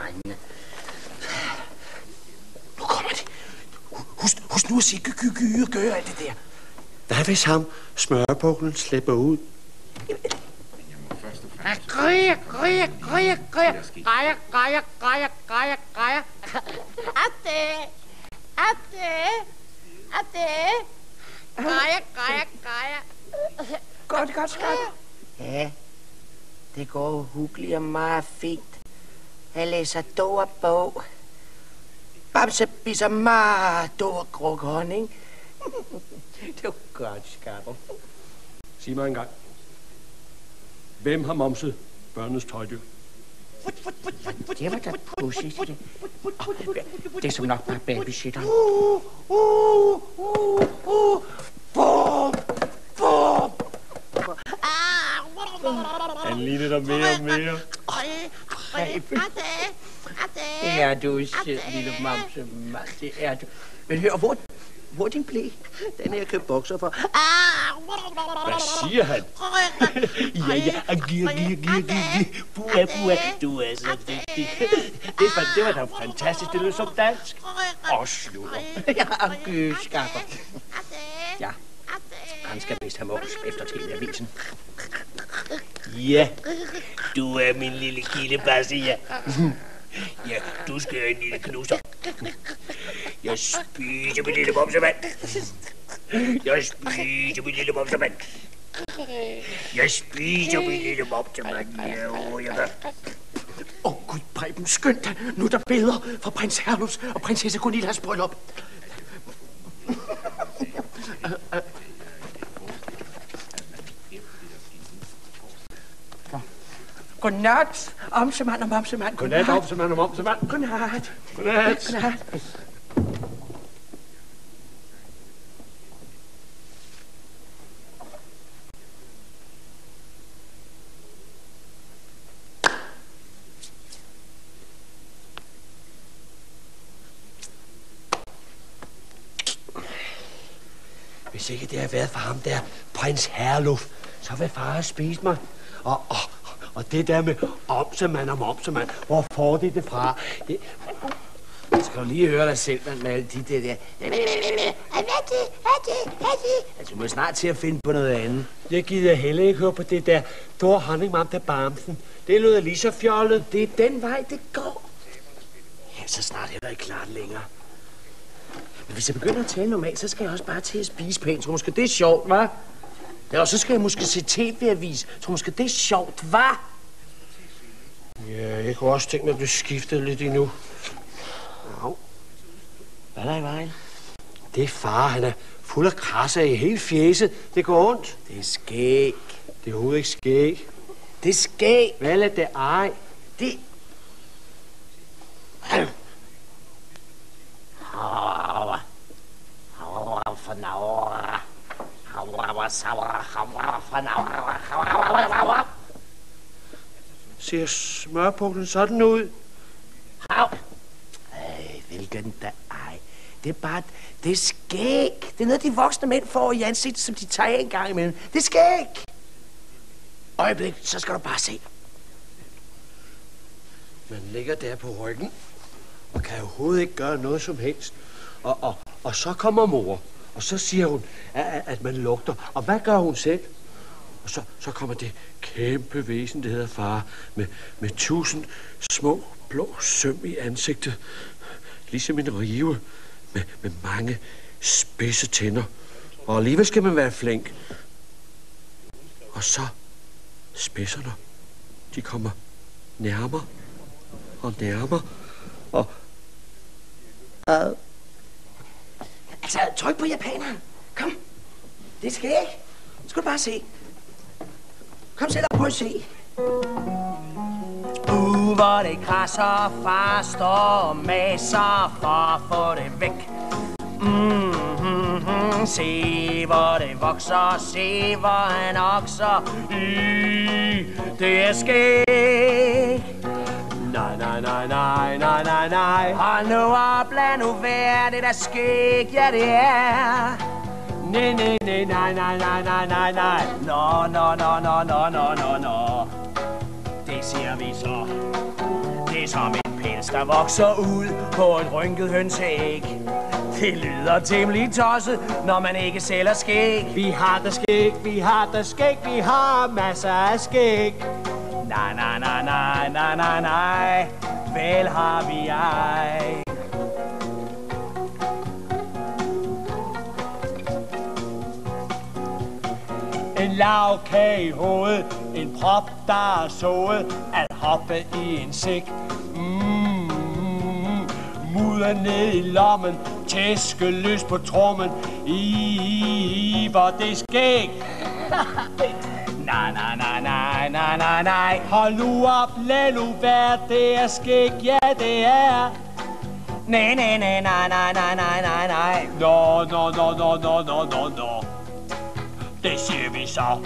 drengene. Nu kommer de. Husk nu at sige gyge og gøre alt det der. Hvad hvis ham smørpuklen slipper ud? Grejer. Godt, skat. Ja, det går hyggeligt og meget fint. Jeg læser dog og bog. Bamse spiser meget dog og gruk honning. Det var godt, Skapper. Sig mig engang. Hvem har momset børnenes tøjdyr? Det var da pudsigt. Det er som nok bare babysitteren. Han ligner dig mere og mere. Det er du selv, lille mamse. Det er du. Men hør, hvor er din blæ? Den her købt bukser for. Hvad siger han? Ja, giver. Bua. Du er så dygtig. Det var da fantastisk. Det lød som dansk. Og slutter. Ja, Skapper. Ja, han skal vist have mås efter til avisen. Ja, du er min lille kildebasse, ja. Ja, du skal have en lille knuser. Jeg spiser min lille momsemand. Jeg spiser min lille momsemand. Gud, Preben, skynd dig. Nu er der billeder fra prins Herlufs og prinsesse Cornelias bryllup. Godnat, omsemand og momsemand. Godnat, omsemand og momsemand. Godnat. Godnat. Hvis ikke det har været for ham der, prins Herluf, så vil far have spist mig. Og det der med omsemand og momsemand, hvor får de det fra? Jeg skal jo lige høre dig selv, med alle de der. Altså, du må snart til at finde på noget andet. Jeg gider heller ikke høre på det der Thor Honningmam der Bamsen. Det lyder lige så fjollet. Det er den vej, det går. Ja, så snart heller ikke klart længere. Men hvis jeg begynder at tale normalt, så skal jeg også bare til at spise pænt. Så måske det er sjovt, hva'? Ja, og så skal jeg måske se tv-avis. Så måske det er sjovt, hva'? Ja, jeg kunne også tænke mig at blive skiftet lidt endnu. Hvad er der i vejen? Det er far, han er fuld af krasser i hele fjeset. Det går ondt. Det er skæg. Det er overhovedet ikke skæg. Det er skæg. Hvad er det ej? Det... Ser smørpuklen sådan ud? Hvilken da ej. Det er bare... Det er skæg. Det er noget, de voksne mænd får i ansigtet, som de tager en gang imellem. Det er skæg. Øjeblik, så skal du bare se. Man ligger der på ryggen og kan overhovedet ikke gøre noget som helst. Og så kommer mor, og så siger hun, at man lugter. Og hvad gør hun selv? Og så kommer det kæmpe væsen, det hedder far, med 1000 små blå søm i ansigtet. Ligesom en rive med mange spidse tænder. Og alligevel skal man være flink. Og så spidserne, de kommer nærmere og nærmere. Og... Altså, tryk på japaneren. Kom. Det er skæg. Nu skal du bare se. Kom selv og prøv at se. Hvor det krasser, far står og maser for at få det væk. Se hvor det vokser, se hvor han okser. Det er skæg. Nej. Hold nu op, lad nu være, det der skæg, ja det er. Nej. Nå. Det siger vi så. Det er som en pels, der vokser ud på et rynket hønseæg. Det lyder temmelig tosset, når man ikke sælger skæg. Vi har da skæg, vi har da skæg, vi har masser af skæg. Nej, nej, nej, nej, nej, nej, nej, vel har vi ej. En lavkage i hovedet, en prop, der er sået, at hoppe i en sæk. Mudder ned i lommen, tæske løs på trommen, hvor det skæg. Nej, nej, nej, nej, nej, nej, nej. Hold nu op, lad nu være, det er skæg, ja det er. Nej, nej, nej, nej, nej, nej, nej, nej, nej. Nå. Det siger vi så.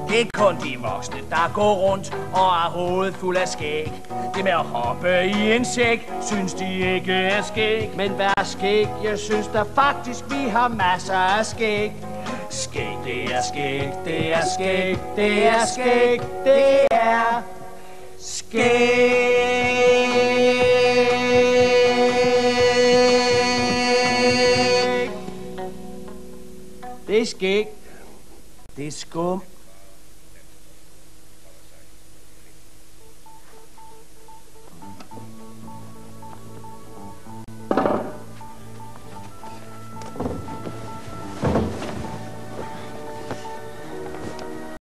Det er kun de voksne, der går rundt og har hovedet fuld af skæg. Det med at hoppe i en sæk, synes de ikke er skæg. Men hvad er skæg? Jeg synes da faktisk, vi har masser af skæg. Skæg, det er skæg, det er skæg, det er skæg, det er skæg. Det er skæg. Det er skum.